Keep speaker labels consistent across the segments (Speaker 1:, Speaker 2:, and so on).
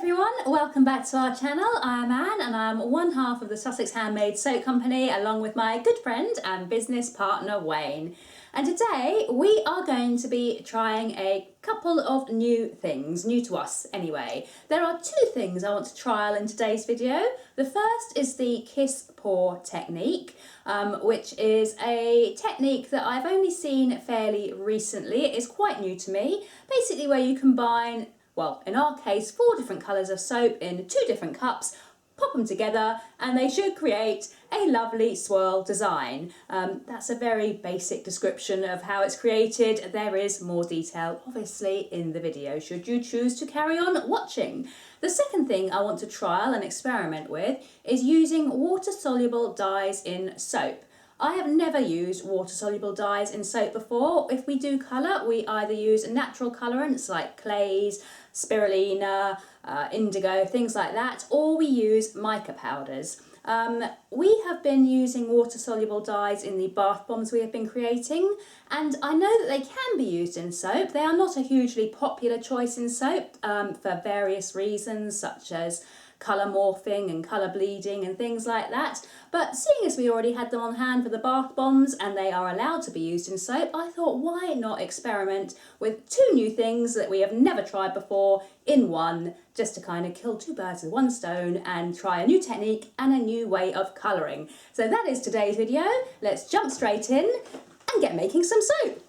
Speaker 1: everyone, welcome back to our channel. I'm Anne and I'm one half of the Sussex Handmade Soap Company along with my good friend and business partner Wayne. And today we are going to be trying a couple of new things, new to us anyway. There are two things I want to trial in today's video. The first is the kiss pour technique, which is a technique that I've only seen fairly recently. It is quite new to me. Basically where you combine, well, in our case, 4 different colours of soap in 2 different cups, pop them together and they should create a lovely swirl design. That's a very basic description of how it's created. There is more detail, obviously, in the video, should you choose to carry on watching. The second thing I want to trial and experiment with is using water-soluble dyes in soap. I have never used water-soluble dyes in soap before. If we do colour, we either use natural colourants like clays, spirulina, indigo, things like that, or we use mica powders. We have been using water-soluble dyes in the bath bombs we have been creating, and I know that they can be used in soap. They are not a hugely popular choice in soap for various reasons, such as colour morphing and colour bleeding and things like that. But seeing as we already had them on hand for the bath bombs and they are allowed to be used in soap, I thought why not experiment with 2 new things that we have never tried before in one, just to kind of kill 2 birds with 1 stone and try a new technique and a new way of colouring. So that is today's video. Let's jump straight in and get making some soap.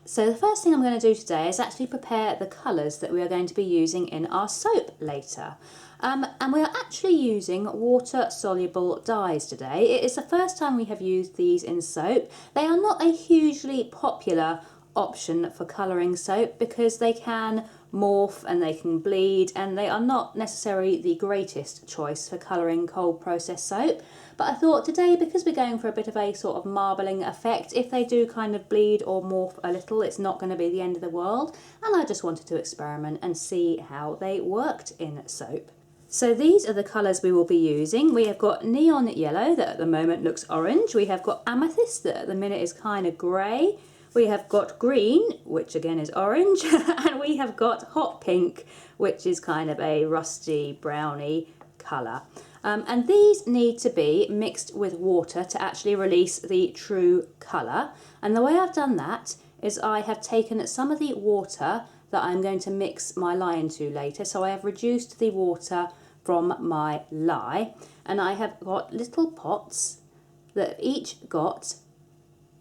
Speaker 1: So the first thing I'm going to do today is actually prepare the colours that we are going to be using in our soap later. And we are actually using water-soluble dyes today. It is the first time we have used these in soap. They are not a hugely popular option for colouring soap because they can morph and they can bleed, and they are not necessarily the greatest choice for colouring cold process soap. But I thought today, because we're going for a bit of a sort of marbling effect, if they do kind of bleed or morph a little, it's not going to be the end of the world, and I just wanted to experiment and see how they worked in soap. So these are the colours we will be using. We have got neon yellow that at the moment looks orange. We have got amethyst that at the minute is kind of grey. We have got green, which again is orange, and we have got hot pink, which is kind of a rusty browny colour. And these need to be mixed with water to actually release the true colour. And the way I've done that is I have taken some of the water that I'm going to mix my lye into later. So I have reduced the water from my lye, and I have got little pots that each got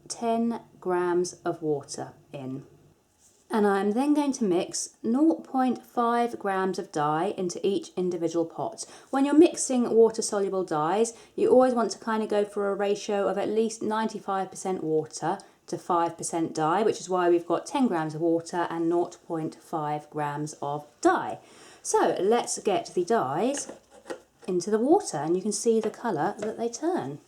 Speaker 1: 10 grams of water in. And I'm then going to mix 0.5 grams of dye into each individual pot. When you're mixing water-soluble dyes, you always want to kind of go for a ratio of at least 95% water to 5% dye, which is why we've got 10 grams of water and 0.5 grams of dye. So let's get the dyes into the water and you can see the colour that they turn.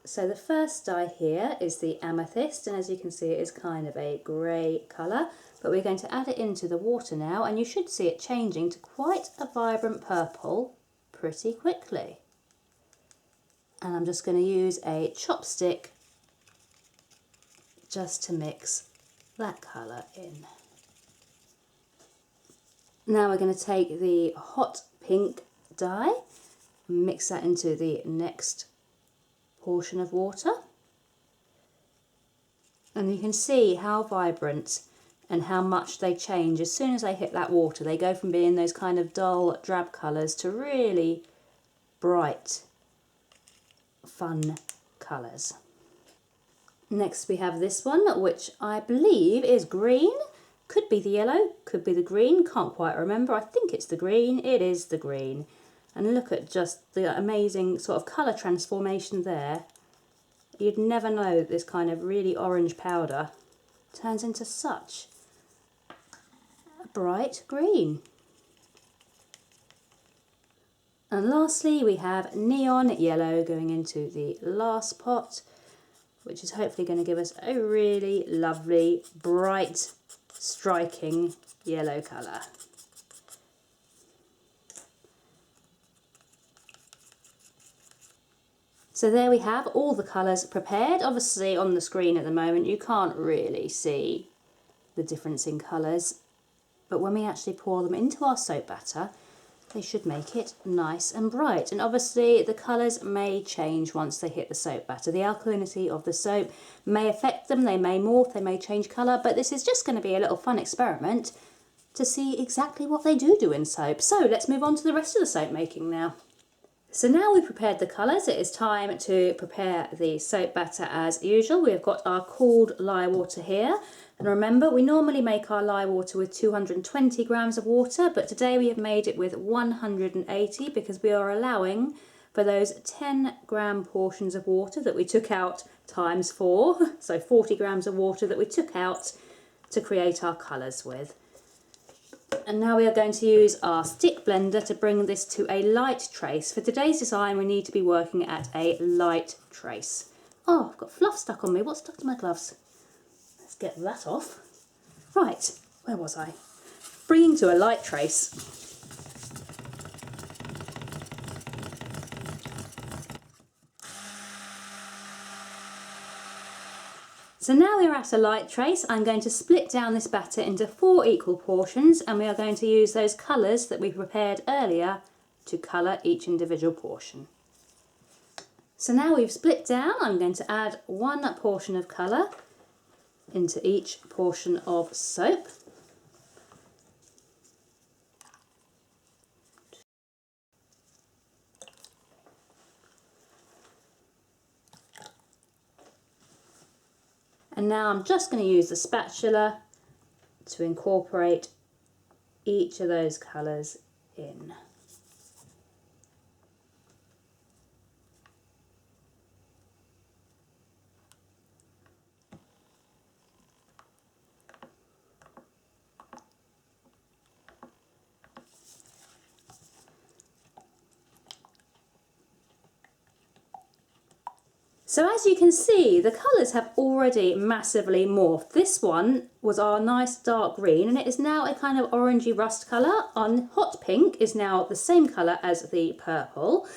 Speaker 1: So the first dye here is the amethyst, and as you can see it is kind of a grey colour, but we're going to add it into the water now and you should see it changing to quite a vibrant purple pretty quickly. And I'm just going to use a chopstick just to mix that colour in. Now we're going to take the hot pink dye and mix that into the next portion of water. And you can see how vibrant and how much they change as soon as they hit that water. They go from being those kind of dull drab colours to really bright, fun colours. Next we have this one, which I believe is green. Could be the yellow, could be the green, can't quite remember. I think it's the green. It is the green. And look at just the amazing sort of colour transformation there. You'd never know that this kind of really orange powder turns into such a bright green. And lastly we have neon yellow going into the last pot, which is hopefully going to give us a really lovely, bright, striking yellow colour. So there we have all the colours prepared. Obviously on the screen at the moment you can't really see the difference in colours, but when we actually pour them into our soap batter, they should make it nice and bright. And obviously the colours may change once they hit the soap batter. The alkalinity of the soap may affect them, they may morph, they may change colour, but this is just going to be a little fun experiment to see exactly what they do in soap. So let's move on to the rest of the soap making now. So now we've prepared the colours, it is time to prepare the soap batter as usual. We've got our cooled lye water here. And remember, we normally make our lye water with 220 grams of water, but today we have made it with 180 because we are allowing for those 10-gram portions of water that we took out times 4, so 40 grams of water that we took out to create our colours with. And now we are going to use our stick blender to bring this to a light trace. For today's design, we need to be working at a light trace. Oh, I've got fluff stuck on me. What's stuck to my gloves? Let's get that off. Right, where was I? Bringing to a light trace. So now we're at a light trace, I'm going to split down this batter into 4 equal portions, and we are going to use those colours that we prepared earlier to colour each individual portion. So now we've split down, I'm going to add 1 portion of colour into each portion of soap. And now I'm just going to use the spatula to incorporate each of those colours in. So as you can see, the colours have already massively morphed. This one was our nice dark green and it is now a kind of orangey rust colour. Our hot pink is now the same colour as the purple.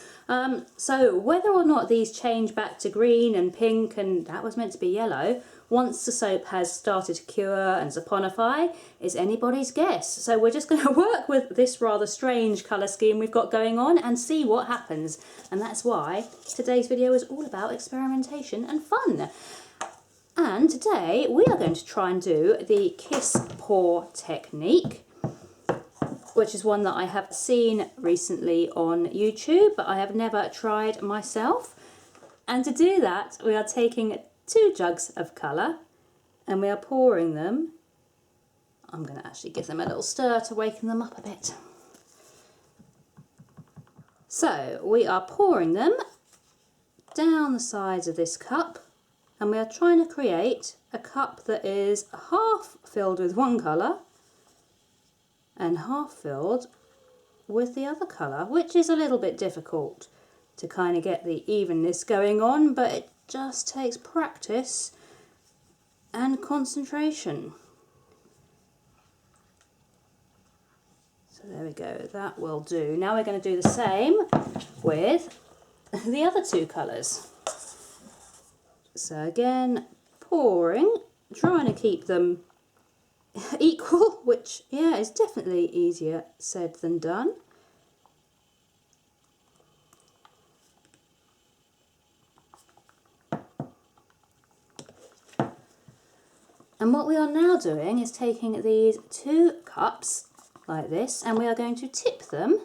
Speaker 1: So whether or not these change back to green and pink, and that was meant to be yellow, once the soap has started to cure and saponify, is anybody's guess. So we're just going to work with this rather strange colour scheme we've got going on and see what happens. And that's why today's video is all about experimentation and fun. And today we are going to try and do the kiss pour technique, which is one that I have seen recently on YouTube, but I have never tried myself. And to do that, we are taking 2 jugs of colour and we are pouring them. I'm going to actually give them a little stir to waken them up a bit. So we are pouring them down the sides of this cup and we are trying to create a cup that is half filled with one colour and half filled with the other colour, which is a little bit difficult to kind of get the evenness going on, but it just takes practice and concentration. So there we go, that will do. Now we're going to do the same with the other 2 colours. So again, pouring, trying to keep them equal, which, yeah, is definitely easier said than done. And what we are now doing is taking these 2 cups like this and we are going to tip them,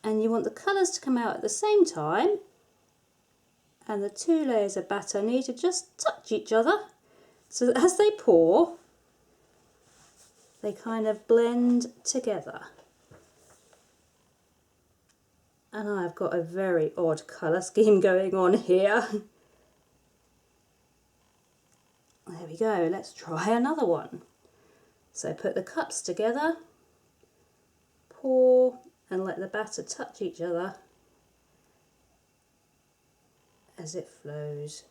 Speaker 1: and you want the colours to come out at the same time and the 2 layers of batter need to just touch each other so that as they pour they kind of blend together. And I've got a very odd colour scheme going on here. There we go, let's try another one. So put the cups together, pour and let the batter touch each other as it flows.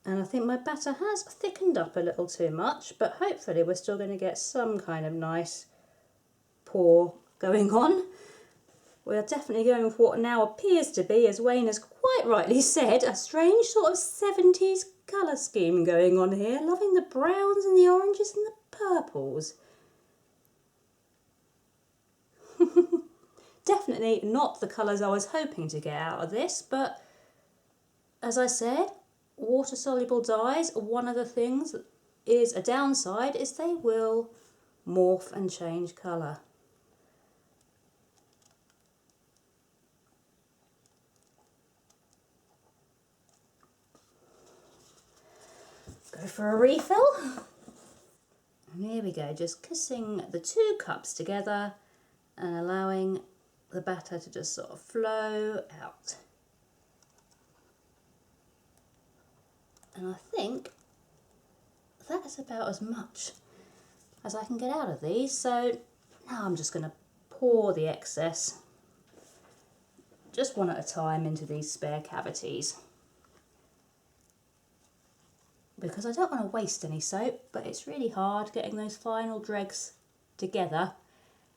Speaker 1: And I think my batter has thickened up a little too much, but hopefully we're still going to get some kind of nice pour going on. We are definitely going with what now appears to be, as Wayne has quite rightly said, a strange sort of 70s colour scheme going on here. Loving the browns and the oranges and the purples. definitely not the colours I was hoping to get out of this, but as I said, water-soluble dyes, one of the things that is a downside is they will morph and change colour. Go for a refill. And here we go, just kissing the 2 cups together and allowing the batter to just sort of flow out. And I think that's about as much as I can get out of these. So now I'm just going to pour the excess, just one at a time, into these spare cavities. Because I don't want to waste any soap, but it's really hard getting those final dregs together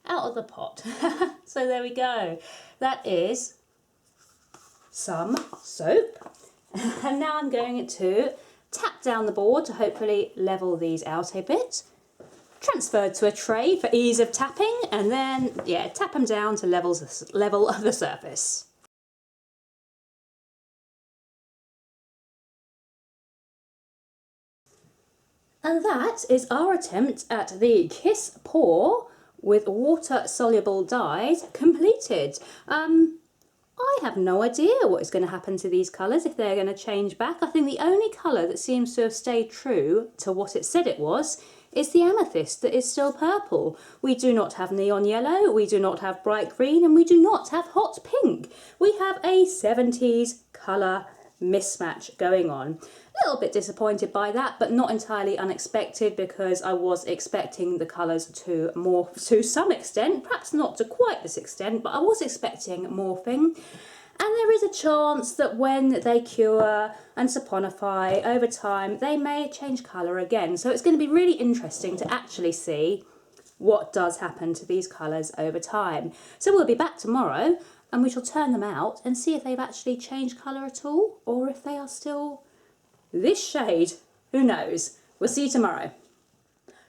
Speaker 1: out of the pot. So there we go. That is some soap. And now I'm going to tap down the board to hopefully level these out a bit. Transfer to a tray for ease of tapping, and then, yeah, tap them down to level of the surface. And that is our attempt at the Kiss Pour with water-soluble dyes completed. I have no idea what is going to happen to these colours, if they're going to change back. I think the only colour that seems to have stayed true to what it said it was is the amethyst that is still purple. We do not have neon yellow, we do not have bright green, and we do not have hot pink. We have a 70s colour mismatch going on. A little bit disappointed by that, but not entirely unexpected, because I was expecting the colours to morph to some extent, perhaps not to quite this extent, but I was expecting morphing. And there is a chance that when they cure and saponify over time, they may change colour again. So it's going to be really interesting to actually see what does happen to these colours over time. So we'll be back tomorrow and we shall turn them out and see if they've actually changed colour at all, or if they are still this shade. Who knows? We'll see you tomorrow.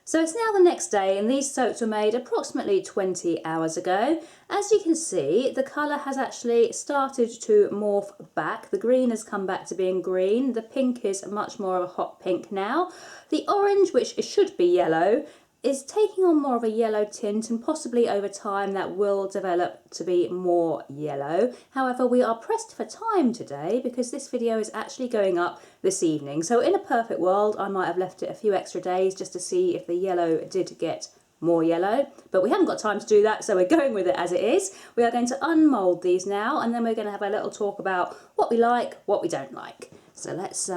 Speaker 1: So it's now the next day, and these soaps were made approximately 20 hours ago. As you can see, the colour has actually started to morph back. The green has come back to being green. The pink is much more of a hot pink now. The orange, which should be yellow, is taking on more of a yellow tint, and possibly over time that will develop to be more yellow. However, we are pressed for time today because this video is actually going up this evening. So in a perfect world, I might have left it a few extra days just to see if the yellow did get more yellow, but we haven't got time to do that, so we're going with it as it is. We are going to unmould these now, and then we're going to have a little talk about what we like, what we don't like. So let's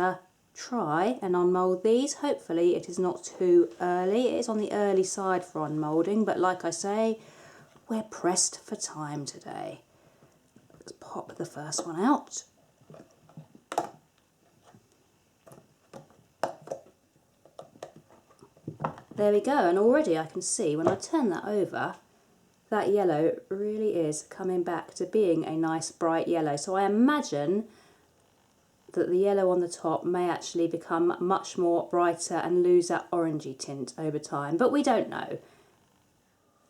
Speaker 1: try and unmould these. Hopefully it is not too early. It is on the early side for unmoulding, but like I say, we're pressed for time today. Let's pop the first one out. There we go, and already I can see when I turn that over, that yellow really is coming back to being a nice bright yellow. So I imagine that the yellow on the top may actually become much more brighter and lose that orangey tint over time, but we don't know.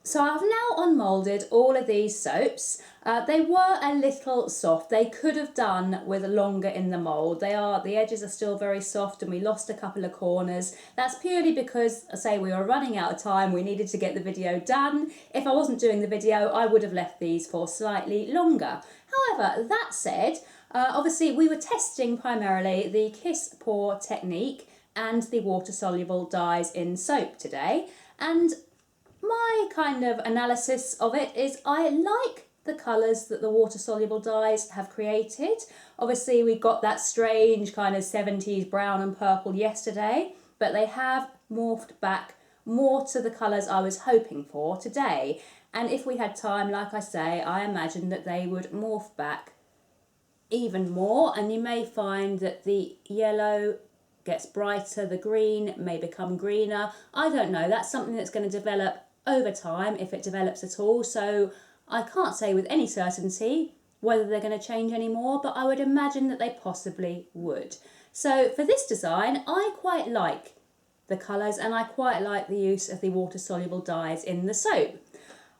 Speaker 1: So I've now unmoulded all of these soaps. They were a little soft. They could have done with longer in the mould. The edges are still very soft, and we lost a couple of corners. That's purely because, I say, we were running out of time. We needed to get the video done. If I wasn't doing the video, I would have left these for slightly longer. However, that said, obviously we were testing primarily the Kiss Pour technique and the water-soluble dyes in soap today, and my kind of analysis of it is I like the colours that the water-soluble dyes have created. Obviously we got that strange kind of 70s brown and purple yesterday, but they have morphed back more to the colours I was hoping for today. And if we had time, like I say, I imagine that they would morph back even more, and you may find that the yellow gets brighter, the green may become greener. I don't know, that's something that's going to develop over time, if it develops at all, so I can't say with any certainty whether they're going to change anymore, but I would imagine that they possibly would. So for this design, I quite like the colours, and I quite like the use of the water-soluble dyes in the soap.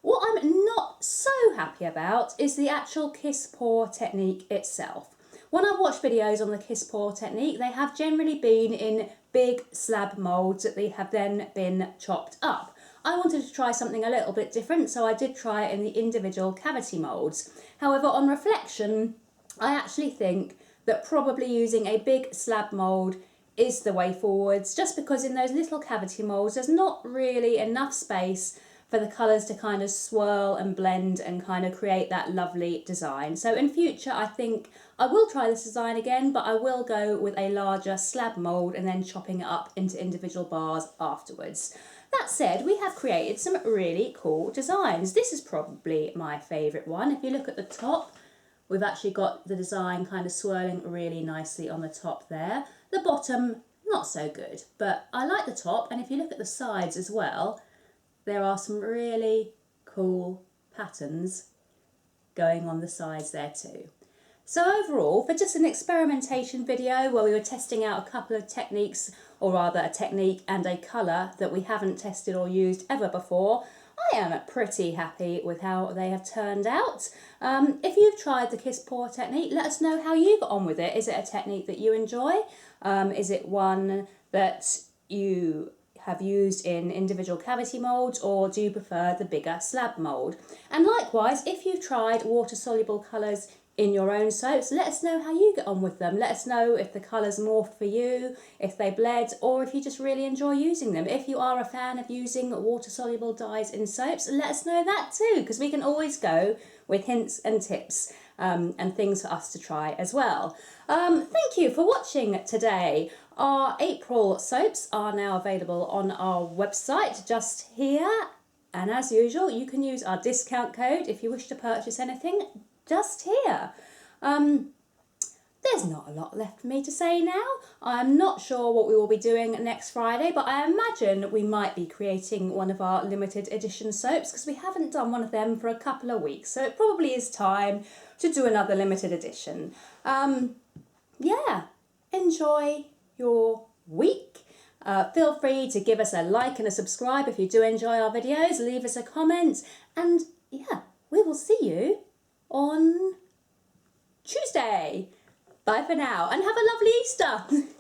Speaker 1: What I'm not so happy about is the actual kiss pour technique itself. When I've watched videos on the kiss pour technique, they have generally been in big slab moulds that they have then been chopped up. I wanted to try something a little bit different, so I did try it in the individual cavity moulds. However, on reflection, I actually think that probably using a big slab mould is the way forwards, just because in those little cavity moulds there's not really enough space for the colours to kind of swirl and blend and kind of create that lovely design. So in future I think I will try this design again, but I will go with a larger slab mould and then chopping it up into individual bars afterwards. That said, we have created some really cool designs. This is probably my favourite one. If you look at the top, we've actually got the design kind of swirling really nicely on the top there. The bottom, not so good, but I like the top, and if you look at the sides as well, there are some really cool patterns going on the sides there too. So overall, for just an experimentation video where we were testing out a couple of techniques, or rather a technique and a colour that we haven't tested or used ever before, I am pretty happy with how they have turned out. If you've tried the kiss pour technique, let us know how you got on with it. Is it a technique that you enjoy? Is it one that you have used in individual cavity moulds, or do you prefer the bigger slab mould? And likewise, if you've tried water soluble colours in your own soaps, let us know how you get on with them. Let us know if the colours morphed for you, if they bled, or if you just really enjoy using them. If you are a fan of using water soluble dyes in soaps, let us know that too, because we can always go with hints and tips and things for us to try as well. Thank you for watching today. Our April soaps are now available on our website just here, and as usual you can use our discount code if you wish to purchase anything just here. There's not a lot left for me to say now. I'm not sure what we will be doing next Friday, but I imagine we might be creating one of our limited edition soaps, because we haven't done one of them for a couple of weeks, so it probably is time to do another limited edition. Yeah, enjoy your week. Feel free to give us a like and a subscribe if you do enjoy our videos. Leave us a comment, and yeah, we will see you on Tuesday. Bye for now, and have a lovely Easter.